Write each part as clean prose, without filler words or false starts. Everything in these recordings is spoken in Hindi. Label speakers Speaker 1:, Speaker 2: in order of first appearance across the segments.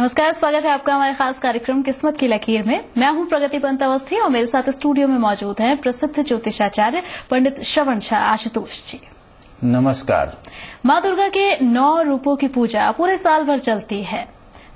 Speaker 1: नमस्कार, स्वागत है आपका हमारे खास कार्यक्रम किस्मत की लकीर में। मैं हूं प्रगति पंत अवस्थी और मेरे साथ स्टूडियो में मौजूद हैं प्रसिद्ध ज्योतिषाचार्य पंडित श्रवण झा आशुतोष जी।
Speaker 2: नमस्कार।
Speaker 1: माँ दुर्गा के 9 रूपों की पूजा पूरे साल भर चलती है।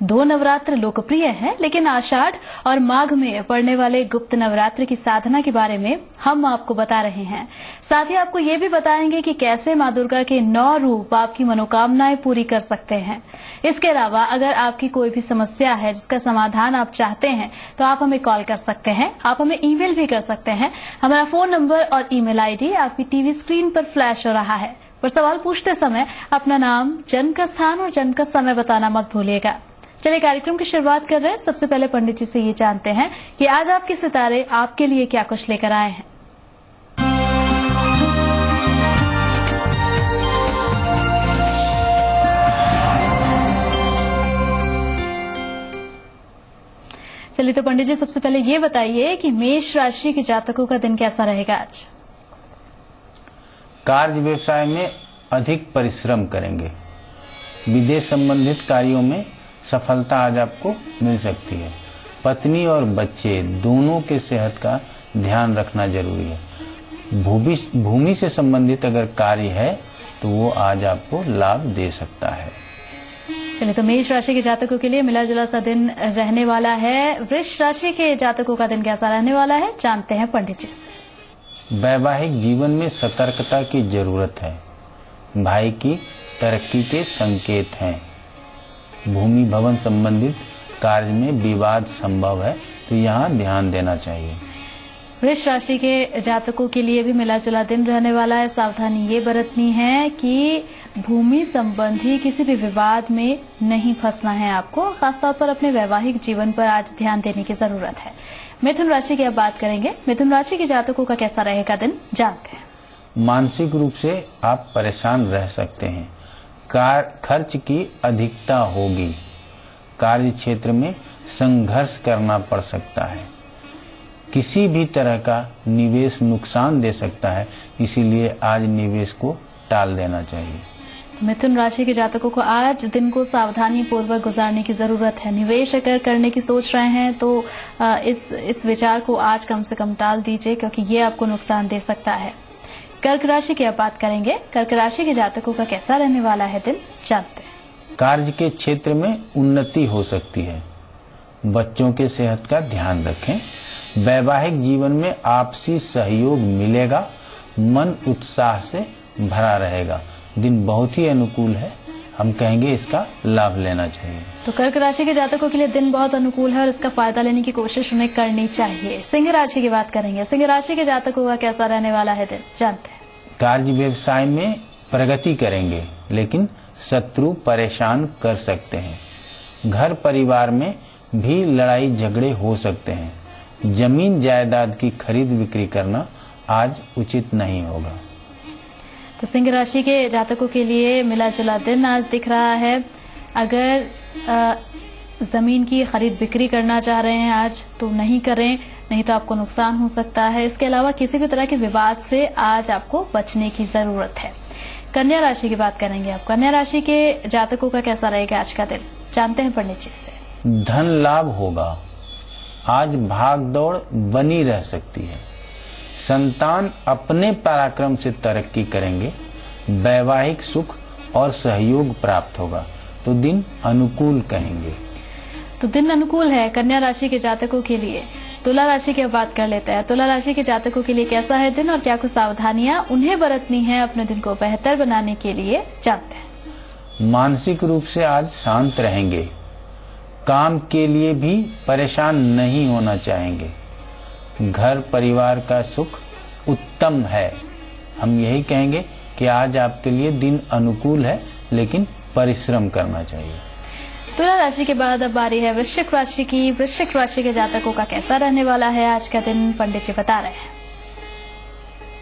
Speaker 1: 2 नवरात्र लोकप्रिय हैं, लेकिन आषाढ़ और माघ में पड़ने वाले गुप्त नवरात्र की साधना के बारे में हम आपको बता रहे हैं। साथ ही आपको ये भी बताएंगे कि कैसे माँ दुर्गा के 9 रूप आपकी मनोकामनाएं पूरी कर सकते हैं। इसके अलावा अगर आपकी कोई भी समस्या है जिसका समाधान आप चाहते हैं तो आप हमें कॉल कर सकते हैं, आप हमें ईमेल भी कर सकते हैं। हमारा फोन नंबर और ईमेल आईडी आपकी टीवी स्क्रीन पर फ्लैश हो रहा है। पर सवाल पूछते समय अपना नाम, जन्म का स्थान और जन्म का समय बताना मत भूलिएगा। चलिए कार्यक्रम की शुरुआत कर रहे हैं। सबसे पहले पंडित जी से ये जानते हैं कि आज आपके सितारे आपके लिए क्या कुछ लेकर आए हैं। चलिए तो पंडित जी सबसे पहले ये बताइए कि मेष राशि के जातकों का दिन कैसा रहेगा आज।
Speaker 2: कार्य व्यवसाय में अधिक परिश्रम करेंगे। विदेश संबंधित कार्यों में सफलता आज आपको मिल सकती है। पत्नी और बच्चे दोनों के सेहत का ध्यान रखना जरूरी है। भूमि से संबंधित अगर कार्य है तो वो आज आपको लाभ दे सकता है।
Speaker 1: चलिए तो मेष राशि के जातकों के लिए मिला जुला सा दिन रहने वाला है। वृष राशि के जातकों का दिन कैसा रहने वाला है, जानते हैं पंडित जी से।
Speaker 2: वैवाहिक जीवन में सतर्कता की जरूरत है। भाई की तरक्की के संकेत हैं। भूमि भवन संबंधित कार्य में विवाद संभव है, तो यहाँ ध्यान देना चाहिए।
Speaker 1: वृष राशि के जातकों के लिए भी मिला जुला दिन रहने वाला है। सावधानी ये बरतनी है कि भूमि संबंधी किसी भी विवाद में नहीं फंसना है आपको। खासतौर पर अपने वैवाहिक जीवन पर आज ध्यान देने की जरूरत है। मिथुन राशि की अब बात करेंगे। मिथुन राशि के जातकों का कैसा रहेगा दिन, जानते हैं।
Speaker 2: मानसिक रूप से आप परेशान रह सकते हैं। खर्च की अधिकता होगी। कार्य क्षेत्र में संघर्ष करना पड़ सकता है। किसी भी तरह का निवेश नुकसान दे सकता है, इसीलिए आज निवेश को टाल देना चाहिए।
Speaker 1: मिथुन राशि के जातकों को आज दिन को सावधानी पूर्वक गुजारने की जरूरत है। निवेश अगर करने की सोच रहे हैं तो इस विचार को आज कम से कम टाल दीजिए, क्योंकि ये आपको नुकसान दे सकता है। कर्क राशि की अब बात करेंगे। कर्क राशि के जातकों का कैसा रहने वाला है दिन, जानते हैं।
Speaker 2: कार्य के क्षेत्र में उन्नति हो सकती है। बच्चों के सेहत का ध्यान रखें। वैवाहिक जीवन में आपसी सहयोग मिलेगा। मन उत्साह से भरा रहेगा। दिन बहुत ही अनुकूल है, हम कहेंगे इसका लाभ लेना चाहिए।
Speaker 1: तो कर्क राशि के जातकों के लिए दिन बहुत अनुकूल है और इसका फायदा लेने की कोशिश उन्हें करनी चाहिए। सिंह राशि की बात करेंगे। सिंह राशि के जातकों का कैसा रहने वाला है दिन, जानते हैं।
Speaker 2: कार्य व्यवसाय में प्रगति करेंगे, लेकिन शत्रु परेशान कर सकते हैं। घर परिवार में भी लड़ाई झगड़े हो सकते हैं। जमीन जायदाद की खरीद बिक्री करना आज उचित नहीं होगा।
Speaker 1: तो सिंह राशि के जातकों के लिए मिला जुला दिन आज दिख रहा है। अगर जमीन की खरीद बिक्री करना चाह रहे हैं आज तो नहीं करें, नहीं तो आपको नुकसान हो सकता है। इसके अलावा किसी भी तरह के विवाद से आज आपको बचने की जरूरत है। कन्या राशि की बात करेंगे। आप कन्या राशि के जातकों का कैसा रहेगा आज का दिन, जानते हैं पंडित जी से।
Speaker 2: धन लाभ होगा। आज भाग दौड़ बनी रह सकती है। संतान अपने पराक्रम से तरक्की करेंगे। वैवाहिक सुख और सहयोग प्राप्त होगा, तो दिन अनुकूल कहेंगे।
Speaker 1: तो दिन अनुकूल है कन्या राशि के जातकों के लिए। तुला राशि की बात कर लेते हैं। तुला राशि के जातकों के लिए कैसा है दिन और क्या कुछ सावधानियां उन्हें बरतनी है अपने दिन को बेहतर बनाने के लिए, जानते हैं।
Speaker 2: मानसिक रूप से आज शांत रहेंगे। काम के लिए भी परेशान नहीं होना चाहेंगे। घर परिवार का सुख उत्तम है। हम यही कहेंगे कि आज आपके लिए दिन अनुकूल है, लेकिन परिश्रम करना चाहिए।
Speaker 1: तुला राशि के बाद अब बारी है वृश्चिक राशि की। वृश्चिक राशि के जातकों का कैसा रहने वाला है आज का दिन, पंडित जी बता रहे हैं।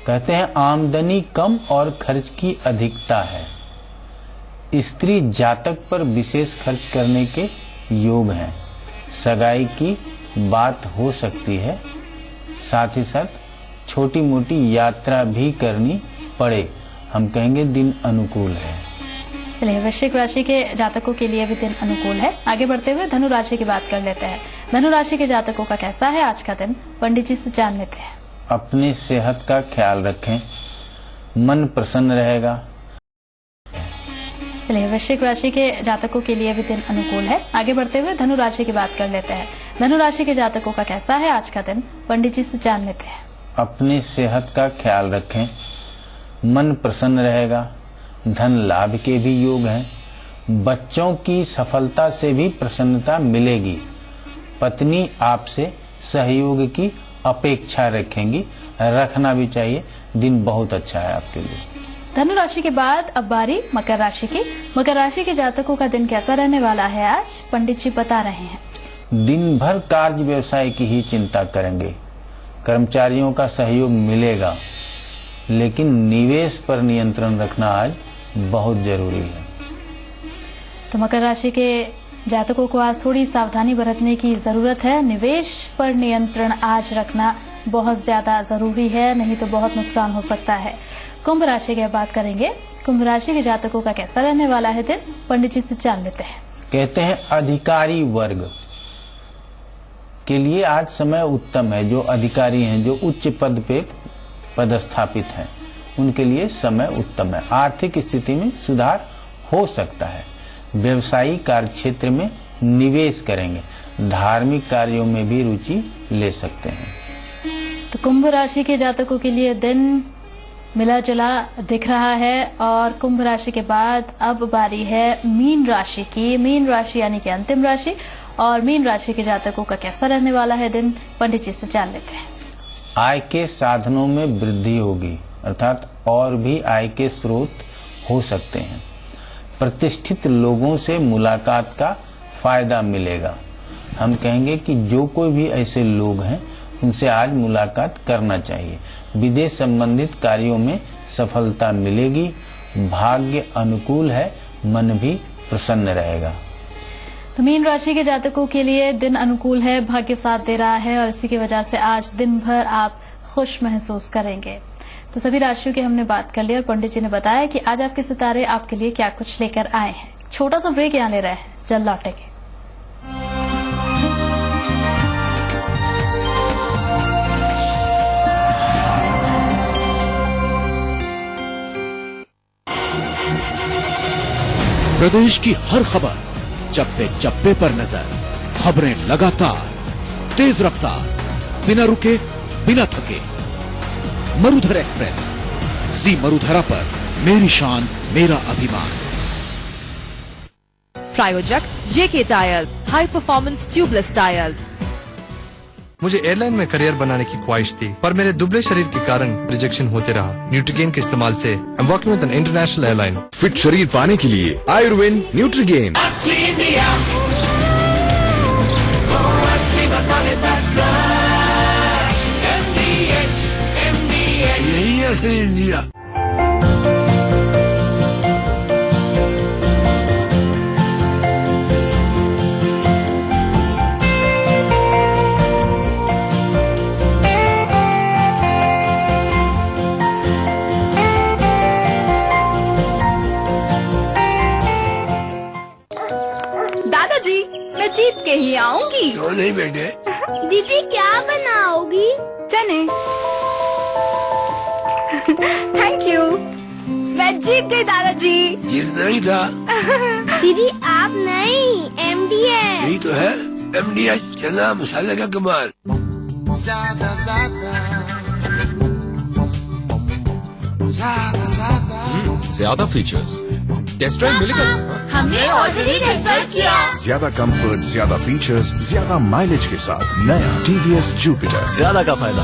Speaker 2: कहते हैं आमदनी कम और खर्च की अधिकता है। स्त्री जातक पर विशेष खर्च करने के योग हैं। सगाई की बात हो सकती है। साथ ही साथ छोटी मोटी यात्रा भी करनी पड़े, हम कहेंगे दिन अनुकूल है।
Speaker 1: चलिए, वृश्चिक राशि के जातकों के लिए भी दिन अनुकूल है। आगे बढ़ते हुए धनु राशि की बात कर लेते हैं। धनु राशि के जातकों का कैसा है आज का दिन, पंडित जी से जान लेते हैं।
Speaker 2: अपनी सेहत का ख्याल रखें, मन प्रसन्न रहेगा।
Speaker 1: चलिए, वृश्चिक राशि के जातकों के लिए भी दिन अनुकूल है। आगे बढ़ते हुए धनु राशि की बात कर लेते हैं। धनु राशि के जातकों का कैसा है आज का दिन, पंडित जी से जान लेते हैं।
Speaker 2: अपनी सेहत का ख्याल रखें, मन प्रसन्न रहेगा। धन लाभ के भी योग हैं। बच्चों की सफलता से भी प्रसन्नता मिलेगी। पत्नी आपसे सहयोग की अपेक्षा रखेंगी, रखना भी चाहिए। दिन बहुत अच्छा है आपके लिए।
Speaker 1: धनु राशि के बाद अब बारी मकर राशि की। मकर राशि के जातकों का दिन कैसा रहने वाला है आज, पंडित जी बता रहे हैं।
Speaker 2: दिन भर कार्य व्यवसाय की ही चिंता करेंगे। कर्मचारियों का सहयोग मिलेगा, लेकिन निवेश पर नियंत्रण रखना आज बहुत जरूरी है।
Speaker 1: तो मकर राशि के जातकों को आज थोड़ी सावधानी बरतने की जरूरत है। निवेश पर नियंत्रण आज रखना बहुत ज्यादा जरूरी है, नहीं तो बहुत नुकसान हो सकता है। कुंभ राशि की बात करेंगे। कुंभ राशि के जातकों का कैसा रहने वाला है दिन, पंडित जी से जान लेते हैं।
Speaker 2: कहते हैं अधिकारी वर्ग के लिए आज समय उत्तम है। जो अधिकारी हैं, जो उच्च पद पे पदस्थापित हैं, उनके लिए समय उत्तम है। आर्थिक स्थिति में सुधार हो सकता है। व्यवसायिक कार्य क्षेत्र में निवेश करेंगे। धार्मिक कार्यों में भी रुचि ले सकते हैं।
Speaker 1: तो कुंभ राशि के जातकों के लिए दिन मिला जुला दिख रहा है। और कुंभ राशि के बाद अब बारी है मीन राशि की। मीन राशि यानी कि अंतिम राशि। और मीन राशि के जातकों का कैसा रहने वाला है दिन, पंडित जी से जान लेते हैं।
Speaker 2: आय के साधनों में वृद्धि होगी, अर्थात और भी आय के स्रोत हो सकते हैं। प्रतिष्ठित लोगों से मुलाकात का फायदा मिलेगा। हम कहेंगे कि जो कोई भी ऐसे लोग हैं, उनसे आज मुलाकात करना चाहिए। विदेश संबंधित कार्यों में सफलता मिलेगी। भाग्य अनुकूल है, मन भी प्रसन्न रहेगा।
Speaker 1: तो मीन राशि के जातकों के लिए दिन अनुकूल है, भाग्य साथ दे रहा है और इसी की वजह से आज दिन भर आप खुश महसूस करेंगे। तो सभी राशियों की हमने बात कर ली और पंडित जी ने बताया कि आज आपके सितारे आपके लिए क्या कुछ लेकर आए हैं। छोटा सा ब्रेक यहाँ ले रहे हैं, जल्द लौटेंगे।
Speaker 3: प्रदेश की हर खबर, चप्पे चप्पे पर नजर, खबरें लगातार, तेज रफ्तार, बिना रुके बिना थके। मरुधर एक्सप्रेस, जी मरुधरा पर मेरी शान मेरा अभिमान।
Speaker 4: प्रायोजक JK tyres, high performance tubeless tyres.
Speaker 5: मुझे एयरलाइन में करियर बनाने की ख्वाहिश थी, पर मेरे दुबले शरीर के कारण रिजेक्शन होते रहा। न्यूट्रीगेन के इस्तेमाल से I am working with an international airline.
Speaker 6: Fit शरीर पाने के लिए आयुर्वेद न्यूट्रीगेन।
Speaker 7: यही है असली इंडिया।
Speaker 4: दादाजी, मैं जीत के ही आऊंगी।
Speaker 7: क्यों नहीं बेटे?
Speaker 8: दीदी क्या बनाओगी?
Speaker 4: चने। थैंक यू, मैं जीत गई दादाजी।
Speaker 7: जीतना ही था।
Speaker 8: दीदी आप नहीं, एमडी है।
Speaker 7: यही तो है एमडीएच, चना मसाले का कमाल।
Speaker 6: ज्यादा फीचर्स, टेस्ट ड्राइव मिलेगा।
Speaker 8: हमने ऑलरेडी टेस्ट ड्राइव किया।
Speaker 9: ज्यादा कंफर्ट, ज्यादा फीचर्स, ज्यादा माइलेज के साथ नया टीवीएस जुपिटर।
Speaker 6: ज्यादा का फायदा।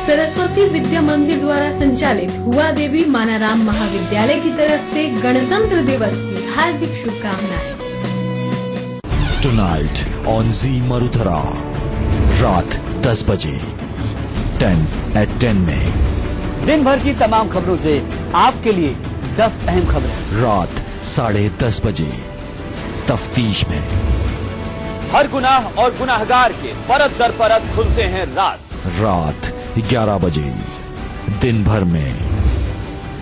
Speaker 10: सरस्वती विद्या मंदिर द्वारा संचालित हुआ देवी मानाराम महाविद्यालय की तरफ से गणतंत्र दिवस की हार्दिक शुभकामनाएं।
Speaker 3: टुनाइट ऑन जी मरुधरा, रात 10 बजे 10 में।
Speaker 11: दिन भर की तमाम खबरों से आपके लिए 10 अहम खबरें।
Speaker 3: रात 10:30 बजे तफ्तीश में।
Speaker 11: हर गुनाह और गुनाहगार के परत दर परत खुलते हैं राज।
Speaker 3: रात 11 बजे दिन भर में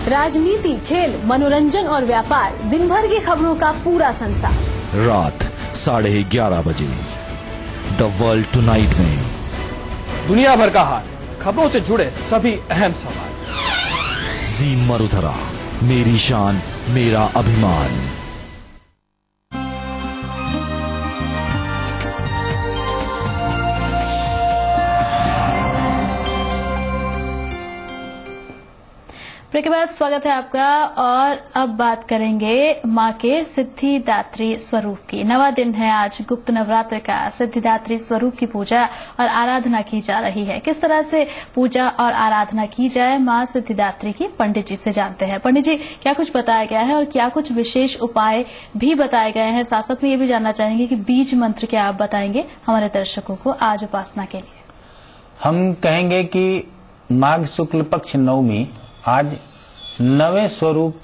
Speaker 1: राजनीति, खेल, मनोरंजन और व्यापार, दिन भर की खबरों का पूरा संसार।
Speaker 3: रात 11:30 बजे द वर्ल्ड टुनाइट में
Speaker 11: दुनिया भर का हाल, खबरों से जुड़े सभी अहम सवाल।
Speaker 3: जी मरुधरा, मेरी शान मेरा अभिमान।
Speaker 1: ब्रेक के बाद स्वागत है आपका और अब बात करेंगे मां के सिद्धिदात्री स्वरूप की। नवा दिन है आज, गुप्त नवरात्र का। सिद्धिदात्री स्वरूप की पूजा और आराधना की जा रही है। किस तरह से पूजा और आराधना की जाए मां सिद्धिदात्री की, पंडित जी से जानते हैं। पंडित जी, क्या कुछ बताया गया है और क्या कुछ विशेष उपाय भी बताए गए हैं? साथ साथ में ये भी जानना चाहेंगे कि बीज मंत्र क्या आप बताएंगे हमारे दर्शकों को आज उपासना के लिए?
Speaker 2: हम कहेंगे कि माघ शुक्ल पक्ष नवमी आज नवे स्वरूप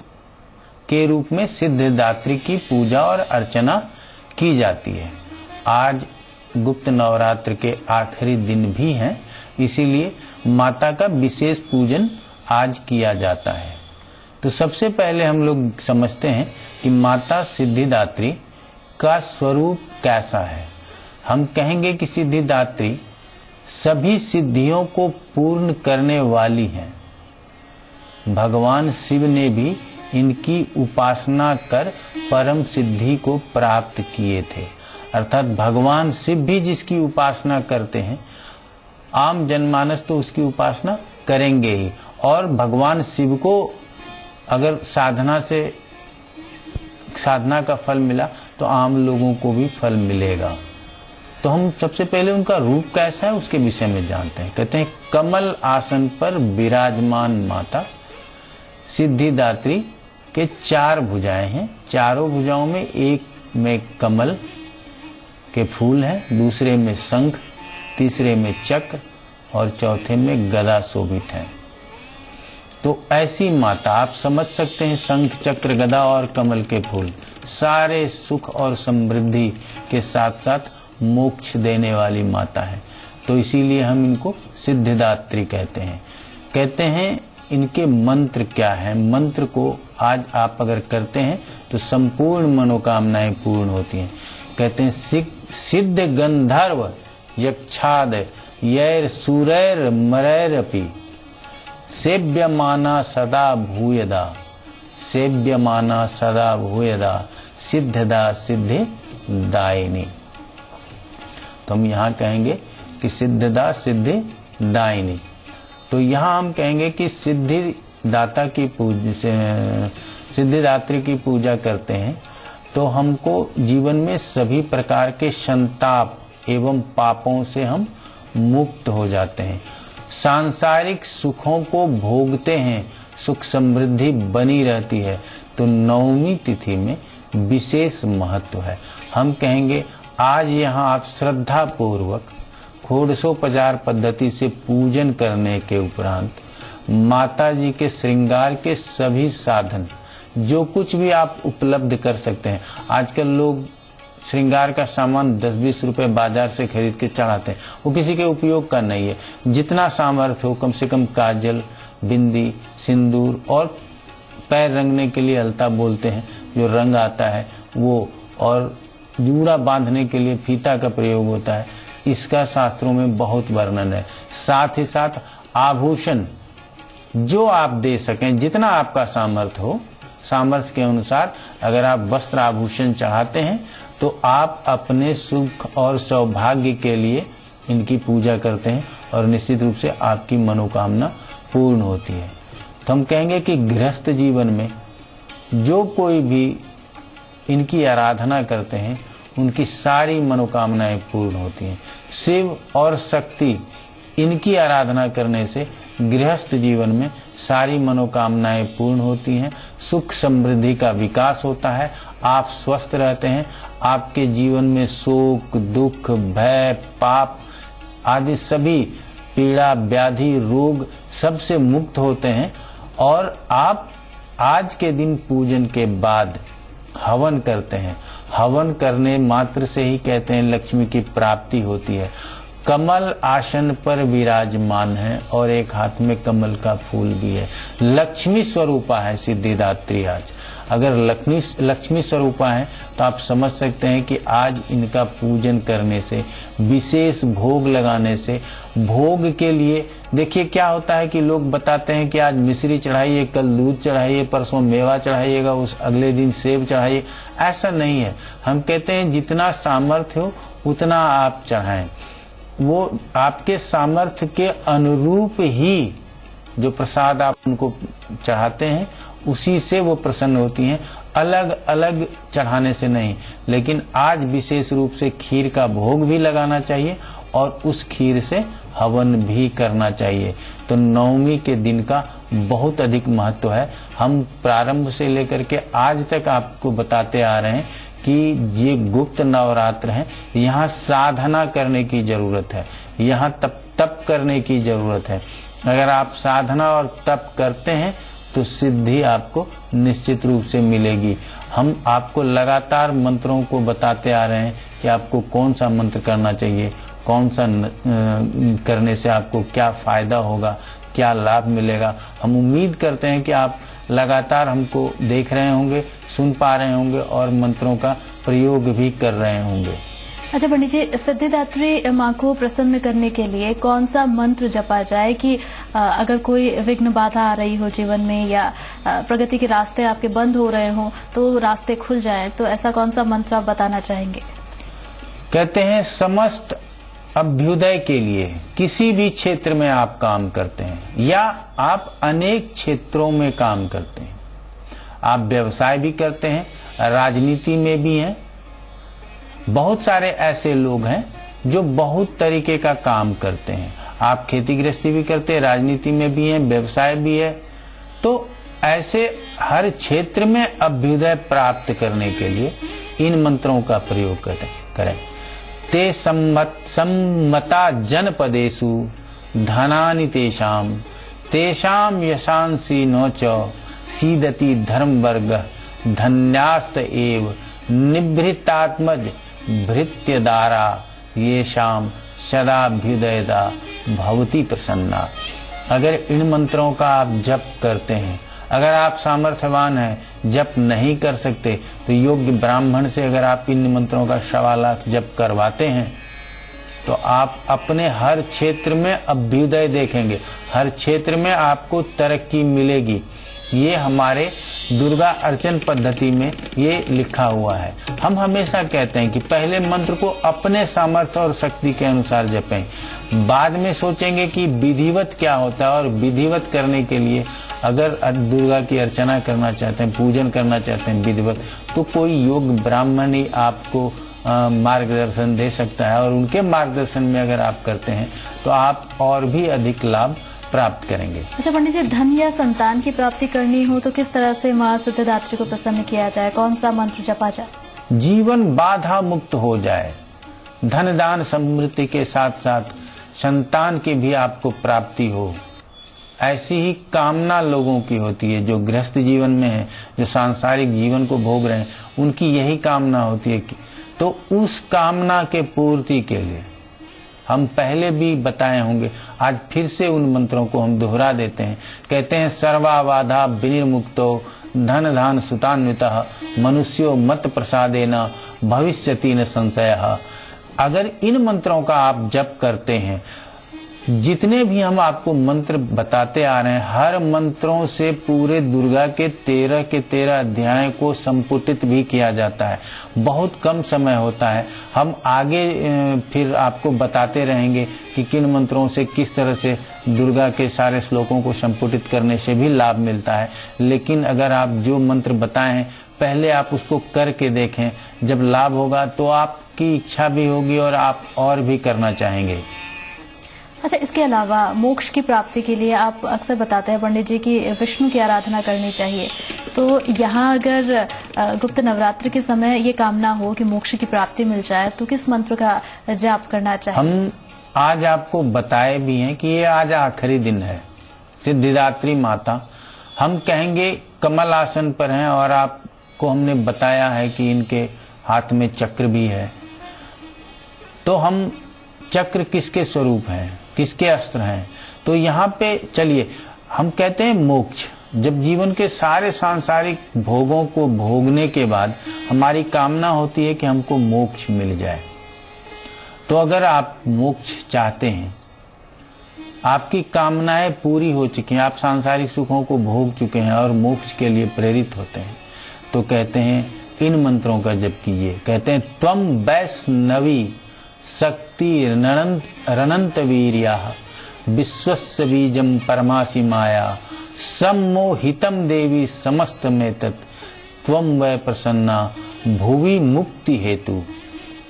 Speaker 2: के रूप में सिद्धिदात्री की पूजा और अर्चना की जाती है। आज गुप्त नवरात्र के आखिरी दिन भी हैं, इसीलिए माता का विशेष पूजन आज किया जाता है। तो सबसे पहले हम लोग समझते हैं कि माता सिद्धिदात्री का स्वरूप कैसा है। हम कहेंगे कि सिद्धिदात्री सभी सिद्धियों को पूर्ण करने वाली हैं। भगवान शिव ने भी इनकी उपासना कर परम सिद्धि को प्राप्त किए थे। अर्थात भगवान शिव भी जिसकी उपासना करते हैं, आम जनमानस तो उसकी उपासना करेंगे ही, और भगवान शिव को अगर साधना का फल मिला तो आम लोगों को भी फल मिलेगा। तो हम सबसे पहले उनका रूप कैसा है उसके विषय में जानते हैं। कहते हैं कमल आसन पर विराजमान माता सिद्धिदात्री के 4 भुजाएं हैं। चारों भुजाओं में एक में कमल के फूल हैं, दूसरे में शंख, तीसरे में चक्र और चौथे में गदा शोभित है। तो ऐसी माता आप समझ सकते हैं, शंख, चक्र, गदा और कमल के फूल सारे सुख और समृद्धि के साथ साथ मोक्ष देने वाली माता है। तो इसीलिए हम इनको सिद्धिदात्री कहते हैं। कहते हैं इनके मंत्र क्या है। मंत्र को आज आप अगर करते हैं तो संपूर्ण मनोकामनाएं पूर्ण होती हैं। कहते हैं सिद्ध गंधर्व यक्षाद यैर सूरैर मरैरपि सेव्यमाना सदा भूयदा, सेव्यमाना सदा भूयदा सिद्धदा सिद्धि दायिनी। तो हम यहाँ कहेंगे कि सिद्धदा सिद्धि दायिनी। तो यहाँ हम कहेंगे कि सिद्धिदात्री की पूजा करते हैं तो हमको जीवन में सभी प्रकार के संताप एवं पापों से हम मुक्त हो जाते हैं। सांसारिक सुखों को भोगते हैं, सुख समृद्धि बनी रहती है। तो नवमी तिथि में विशेष महत्व है। हम कहेंगे आज यहाँ आप श्रद्धा पूर्वक षोडशोपचार पद्धति से पूजन करने के उपरांत माता जी के श्रृंगार के सभी साधन जो कुछ भी आप उपलब्ध कर सकते हैं। आजकल लोग श्रृंगार का सामान 10-20 रुपए बाजार से खरीद के चढ़ाते हैं, वो किसी के उपयोग का नहीं है। जितना सामर्थ्य हो, कम से कम काजल, बिंदी, सिंदूर और पैर रंगने के लिए अलता बोलते हैं जो रंग आता है वो, और जूड़ा बांधने के लिए फीता का प्रयोग होता है। इसका शास्त्रों में बहुत वर्णन है। साथ ही साथ आभूषण जो आप दे सकें, जितना आपका सामर्थ्य हो, सामर्थ्य के अनुसार अगर आप वस्त्र आभूषण चढ़ाते हैं तो आप अपने सुख और सौभाग्य के लिए इनकी पूजा करते हैं और निश्चित रूप से आपकी मनोकामना पूर्ण होती है। तो हम कहेंगे कि गृहस्थ जीवन में जो कोई भी इनकी आराधना करते हैं उनकी सारी मनोकामनाएं पूर्ण होती हैं। शिव और शक्ति इनकी आराधना करने से गृहस्थ जीवन में सारी मनोकामनाएं पूर्ण होती हैं, सुख समृद्धि का विकास होता है, आप स्वस्थ रहते हैं, आपके जीवन में शोक, दुख, भय, पाप आदि सभी पीड़ा, व्याधि, रोग सबसे मुक्त होते हैं। और आप आज के दिन पूजन के बाद हवन करते हैं। हवन करने मात्र से ही कहते हैं लक्ष्मी की प्राप्ति होती है। कमल आसन पर विराजमान है और एक हाथ में कमल का फूल भी है। लक्ष्मी स्वरूपा है सिद्धिदात्री आज। अगर लक्ष्मी स्वरूपा है तो आप समझ सकते हैं कि आज इनका पूजन करने से, विशेष भोग लगाने से, भोग के लिए देखिए क्या होता है कि लोग बताते हैं कि आज मिश्री चढ़ाइए, कल दूध चढ़ाइए, परसों मेवा चढ़ाइएगा, उस अगले दिन सेब चढ़ाइए। ऐसा नहीं है। हम कहते हैं जितना सामर्थ्य हो उतना आप चढ़ाएं। वो आपके सामर्थ्य के अनुरूप ही जो प्रसाद आप उनको चढ़ाते हैं उसी से वो प्रसन्न होती हैं, अलग अलग चढ़ाने से नहीं। लेकिन आज विशेष रूप से खीर का भोग भी लगाना चाहिए और उस खीर से हवन भी करना चाहिए। तो नवमी के दिन का बहुत अधिक महत्व है। हम प्रारंभ से लेकर के आज तक आपको बताते आ रहे हैं कि ये गुप्त नवरात्र है। यहाँ साधना करने की जरूरत है, यहाँ तप करने की जरूरत है। अगर आप साधना और तप करते हैं तो सिद्धि आपको निश्चित रूप से मिलेगी। हम आपको लगातार मंत्रों को बताते आ रहे हैं कि आपको कौन सा मंत्र करना चाहिए, कौन सा करने से आपको क्या फायदा होगा, क्या लाभ मिलेगा। हम उम्मीद करते हैं कि आप लगातार हमको देख रहे होंगे, सुन पा रहे होंगे और मंत्रों का प्रयोग भी कर रहे होंगे।
Speaker 1: अच्छा पंडित जी, सिद्धिदात्री माँ को प्रसन्न करने के लिए कौन सा मंत्र जपा जाए कि अगर कोई विघ्न बाधा आ रही हो जीवन में या प्रगति के रास्ते आपके बंद हो रहे हो तो रास्ते खुल जाएं, तो ऐसा कौन सा मंत्र आप बताना चाहेंगे?
Speaker 2: कहते हैं समस्त अभ्युदय के लिए किसी भी क्षेत्र में आप काम करते हैं या आप अनेक क्षेत्रों में काम करते हैं, आप व्यवसाय भी करते हैं, राजनीति में भी हैं। बहुत सारे ऐसे लोग हैं जो बहुत तरीके का काम करते हैं। आप खेती गृहस्थी भी करते हैं, राजनीति में भी हैं, व्यवसाय भी है। तो ऐसे हर क्षेत्र में अभ्युदय प्राप्त करने के लिए इन मंत्रों का प्रयोग करें। ते सम्मता जनपदेषु धनानि तेषाम यशांसि नो च सीदति धर्मवर्गः धन्यास्त एव निभृतात्मज भृत्यदारा येषाम सदाभ्युदयदा भवति प्रसन्ना। अगर इन मंत्रों का आप जप करते हैं, अगर आप सामर्थ्यवान हैं, जप नहीं कर सकते, तो योग्य ब्राह्मण से अगर आप इन मंत्रों का 1.25 लाख जप करवाते हैं तो आप अपने हर क्षेत्र में अभ्युदय देखेंगे, हर क्षेत्र में आपको तरक्की मिलेगी। ये हमारे दुर्गा अर्चन पद्धति में ये लिखा हुआ है। हम हमेशा कहते हैं कि पहले मंत्र को अपने सामर्थ्य और शक्ति के अनुसार जपें, बाद में सोचेंगे कि विधिवत क्या होता है। और विधिवत करने के लिए अगर दुर्गा की अर्चना करना चाहते हैं, पूजन करना चाहते हैं विधिवत, तो कोई योग्य ब्राह्मण ही आपको मार्गदर्शन दे सकता है। और उनके मार्गदर्शन में अगर आप करते हैं तो आप और भी अधिक लाभ प्राप्त करेंगे।
Speaker 1: अच्छा पंडित जी, धन या संतान की प्राप्ति करनी हो तो किस तरह से माँ सिद्धिदात्री को प्रसन्न किया जाए? कौन सा मंत्र जपा जाए?
Speaker 2: जीवन बाधा मुक्त हो जाए, धन दान समृद्धि के साथ साथ संतान की भी आपको प्राप्ति हो, ऐसी ही कामना लोगों की होती है। जो गृहस्थ जीवन में है, जो सांसारिक जीवन को भोग रहे हैं, उनकी यही कामना होती है कि तो उस कामना के पूर्ति के लिए हम पहले भी बताए होंगे, आज फिर से उन मंत्रों को हम दोहरा देते हैं। कहते हैं सर्वाबाधा विनिर्मुक्तो धन धान सुतान्वितः मनुष्यो मत प्रसादेन भविष्यति न संशयः। अगर इन मंत्रों का आप जप करते हैं, जितने भी हम आपको मंत्र बताते आ रहे हैं, हर मंत्रों से पूरे दुर्गा के 13 अध्याय को संपुटित भी किया जाता है। बहुत कम समय होता है। हम आगे फिर आपको बताते रहेंगे कि किन मंत्रों से किस तरह से दुर्गा के सारे श्लोकों को संपुटित करने से भी लाभ मिलता है। लेकिन अगर आप जो मंत्र बताए हैं पहले आप उसको करके देखें, जब लाभ होगा तो आपकी इच्छा भी होगी और आप और भी करना चाहेंगे।
Speaker 1: अच्छा, इसके अलावा मोक्ष की प्राप्ति के लिए आप अक्सर बताते हैं पंडित जी कि विष्णु की आराधना करनी चाहिए। तो यहाँ अगर गुप्त नवरात्र के समय ये कामना हो कि मोक्ष की प्राप्ति मिल जाए तो किस मंत्र का जाप करना चाहिए?
Speaker 2: हम आज आपको बताए भी हैं कि ये आज आखिरी दिन है। सिद्धिदात्री माता हम कहेंगे कमल आसन पर हैं और आपको हमने बताया है कि इनके हाथ में चक्र भी है। तो हम चक्र किसके स्वरूप है, किसके अस्त्र हैं। तो यहाँ पे चलिए हम कहते हैं मोक्ष। जब जीवन के सारे सांसारिक भोगों को भोगने के बाद हमारी कामना होती है कि हमको मोक्ष मिल जाए, तो अगर आप मोक्ष चाहते हैं, आपकी कामनाएं पूरी हो चुकी हैं, आप सांसारिक सुखों को भोग चुके हैं और मोक्ष के लिए प्रेरित होते हैं, तो कहते हैं इन मंत्रों का जप कीजिए। कहते हैं त्वम वैष्णवी शक्ति रणंत वीर्याः विश्वस्य बीजम परमासि माया सम्मोहितम देवी समस्त में तत् त्वम वै प्रसन्ना भुवि मुक्ति हेतु,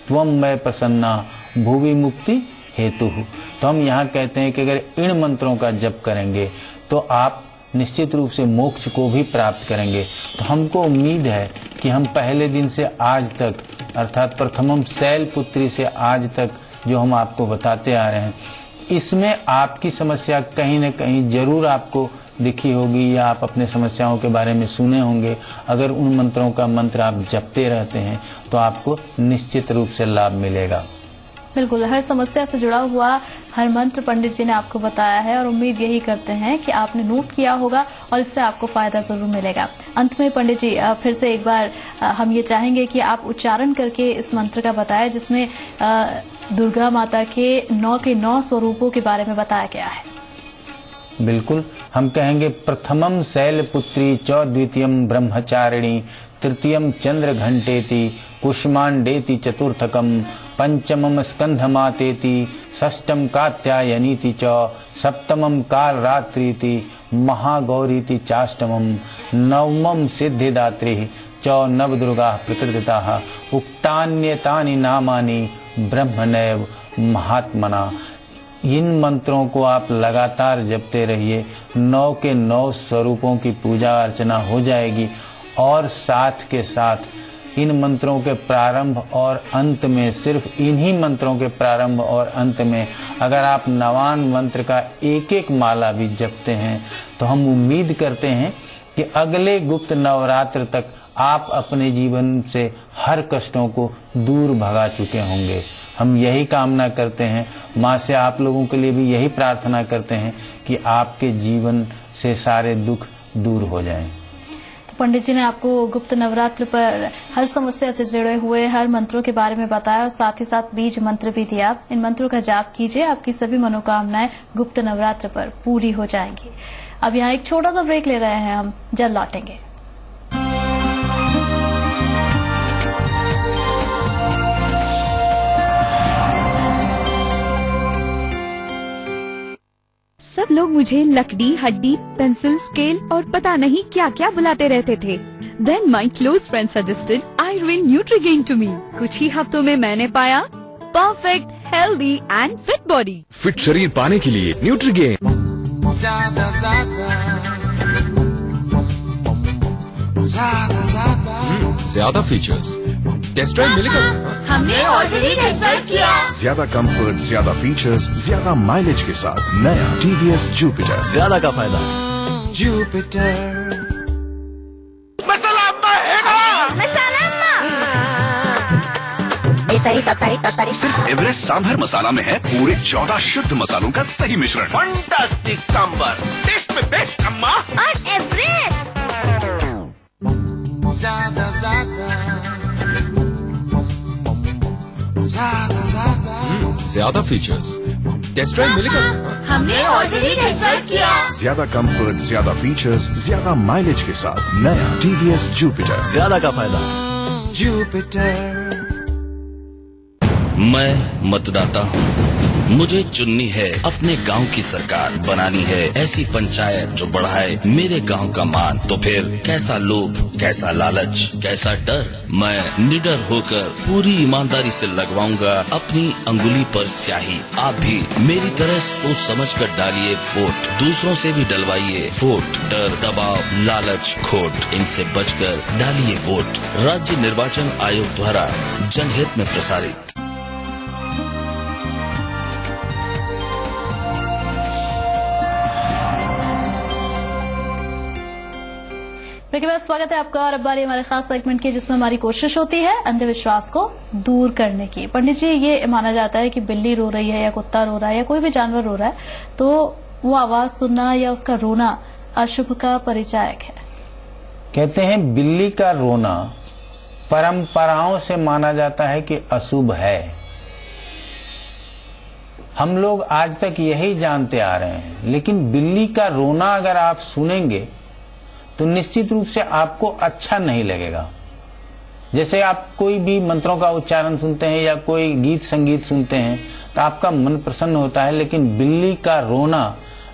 Speaker 2: त्वम वै प्रसन्ना भुवि मुक्ति हेतु। तो हम यहाँ कहते हैं कि अगर इन मंत्रों का जप करेंगे तो आप निश्चित रूप से मोक्ष को भी प्राप्त करेंगे। तो हमको उम्मीद है कि हम पहले दिन से आज तक, अर्थात प्रथमम शैलपुत्री से आज तक जो हम आपको बताते आ रहे हैं, इसमें आपकी समस्या कहीं न कहीं जरूर आपको दिखी होगी या आप अपने समस्याओं के बारे में सुने होंगे। अगर उन मंत्रों का मंत्र आप जपते रहते हैं तो आपको निश्चित रूप से लाभ मिलेगा।
Speaker 1: बिल्कुल, हर समस्या से जुड़ा हुआ हर मंत्र पंडित जी ने आपको बताया है और उम्मीद यही करते हैं कि आपने नोट किया होगा और इससे आपको फायदा जरूर मिलेगा। अंत में पंडित जी फिर से एक बार हम ये चाहेंगे कि आप उच्चारण करके इस मंत्र का बताएं, जिसमें दुर्गा माता के 9 स्वरूपों के बारे में बताया गया है।
Speaker 2: बिल्कुल, हम कहेंगे प्रथमम शैलपुत्री च द्वितीयम ब्रह्मचारिणी तृतीयम चंद्र घंटेति कुष्मांडेति चतुर्थकम पंचमम स्कंधमातेति षष्ठम कात्यायनीति च सप्तमम कालरात्रीति महागौरीति चाष्टमम नवमम सिद्धिदात्री च नवदुर्गा प्रकृतिताः उक्तान्यतानि नामानि ब्रह्मणैव महात्मना। इन मंत्रों को आप लगातार जपते रहिए, 9 के 9 स्वरूपों की पूजा अर्चना हो जाएगी। और साथ के साथ इन मंत्रों के प्रारंभ और अंत में, सिर्फ इन्हीं मंत्रों के प्रारंभ और अंत में अगर आप 9वां मंत्र का एक माला भी जपते हैं तो हम उम्मीद करते हैं कि अगले गुप्त नवरात्र तक आप अपने जीवन से हर कष्टों को दूर भगा चुके होंगे। हम यही कामना करते हैं, माँ से आप लोगों के लिए भी यही प्रार्थना करते हैं कि आपके जीवन से सारे दुख दूर हो जाएं।
Speaker 1: तो पंडित जी ने आपको गुप्त नवरात्र पर हर समस्या से जुड़े हुए हर मंत्रों के बारे में बताया और साथ ही साथ बीज मंत्र भी दिया। इन मंत्रों का जाप कीजिए, आपकी सभी मनोकामनाएं गुप्त नवरात्र पर पूरी हो जाएंगी। अब यहाँ एक छोटा सा ब्रेक ले रहे हैं, हम जल्द लौटेंगे।
Speaker 4: सब लोग मुझे लकड़ी, हड्डी, पेंसिल, स्केल और पता नहीं क्या क्या बुलाते रहते थे। Then my close friend suggested Irwin Nutrigain to me. कुछ ही हफ्तों में मैंने पाया perfect, healthy and fit body.
Speaker 6: Fit शरीर पाने के लिए न्यूट्रीगेन। ज्यादा फीचर्स, टेस्ट ड्राइव मिलेगा।
Speaker 8: हमने ऑलरेडी टेस्ट ड्राइव किया।
Speaker 9: ज्यादा कंफर्ट, ज्यादा फीचर्स, ज्यादा माइलेज के साथ नया TVS जुपिटर।
Speaker 11: ज्यादा का फायदा।
Speaker 7: जुपिटर
Speaker 8: मसाला
Speaker 9: सिर्फ एवरेस्ट सांभर मसाला में है पूरे 14 शुद्ध मसालों का सही मिश्रण।
Speaker 7: फंटास्टिक सांबर, टेस्ट में बेस्ट अम्मा।
Speaker 8: और एवरेस्ट
Speaker 6: ज्यादा फीचर्स, टेस्ट ड्राइव मिलेगा।
Speaker 8: हमने ऑलरेडी टेस्ट ड्राइव किया।
Speaker 9: ज्यादा कंफर्ट, ज्यादा फीचर्स, ज्यादा माइलेज के साथ नया TVS जुपिटर।
Speaker 11: ज्यादा का फायदा।
Speaker 7: जुपिटर।
Speaker 12: मैं मतदाता हूँ, मुझे चुननी है अपने गांव की सरकार, बनानी है ऐसी पंचायत जो बढ़ाए मेरे गांव का मान। तो फिर कैसा लोभ, कैसा लालच, कैसा डर, मैं निडर होकर पूरी ईमानदारी से लगवाऊंगा अपनी अंगुली पर स्याही। आप भी मेरी तरह सोच समझ कर डालिए वोट, दूसरों से भी डलवाइए वोट। डर, दबाव, लालच, खोट, इनसे बचकर डालिए वोट। राज्य निर्वाचन आयोग द्वारा जनहित में प्रसारित।
Speaker 1: ब्रेक ब्रेक के बाद स्वागत है आपका और अब बारी हमारे खास सेगमेंट की, जिसमें हमारी कोशिश होती है अंधविश्वास को दूर करने की। पंडित जी, ये माना जाता है कि बिल्ली रो रही है या कुत्ता रो रहा है या कोई भी जानवर रो रहा है तो वो आवाज सुनना या उसका रोना अशुभ का परिचायक है।
Speaker 2: कहते हैं बिल्ली का रोना परंपराओं से माना जाता है कि अशुभ है। हम लोग आज तक यही जानते आ रहे हैं, लेकिन बिल्ली का रोना अगर आप सुनेंगे तो निश्चित रूप से आपको अच्छा नहीं लगेगा। जैसे आप कोई भी मंत्रों का उच्चारण सुनते हैं या कोई गीत संगीत सुनते हैं तो आपका मन प्रसन्न होता है, लेकिन बिल्ली का रोना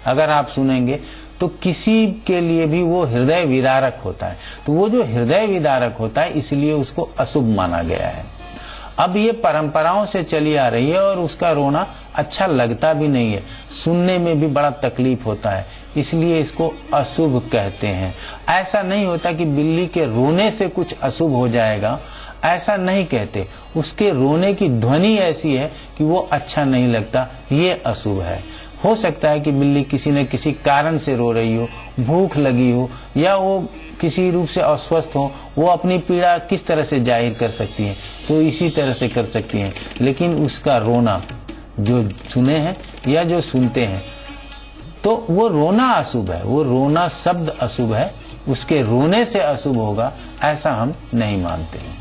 Speaker 2: अगर आप सुनेंगे तो किसी के लिए भी वो हृदय विदारक होता है। तो वो जो हृदय विदारक होता है इसलिए उसको अशुभ माना गया है। अब ये परंपराओं से चली आ रही है और उसका रोना अच्छा लगता भी नहीं है, सुनने में भी बड़ा तकलीफ होता है, इसलिए इसको अशुभ कहते हैं। ऐसा नहीं होता कि बिल्ली के रोने से कुछ अशुभ हो जाएगा, ऐसा नहीं कहते। उसके रोने की ध्वनि ऐसी है कि वो अच्छा नहीं लगता, ये अशुभ है। हो सकता है कि बिल्ली किसी न किसी कारण से रो रही हो, भूख लगी हो या वो किसी रूप से अस्वस्थ हो, वो अपनी पीड़ा किस तरह से जाहिर कर सकती है, तो इसी तरह से कर सकती हैं। लेकिन उसका रोना जो सुने हैं या जो सुनते हैं तो वो रोना अशुभ है, वो रोना शब्द अशुभ है, उसके रोने से अशुभ होगा ऐसा हम नहीं मानते हैं।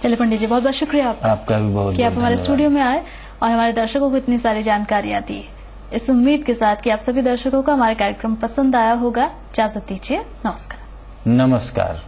Speaker 1: चलिए पंडित जी, बहुत बहुत शुक्रिया
Speaker 2: आपका भी बहुत
Speaker 1: कि आप हमारे स्टूडियो में आए और हमारे दर्शकों को इतनी सारी जानकारियां दी। इस उम्मीद के साथ कि आप सभी दर्शकों को हमारा कार्यक्रम पसंद आया होगा, इजाजत दीजिए। नमस्कार।
Speaker 2: नमस्कार।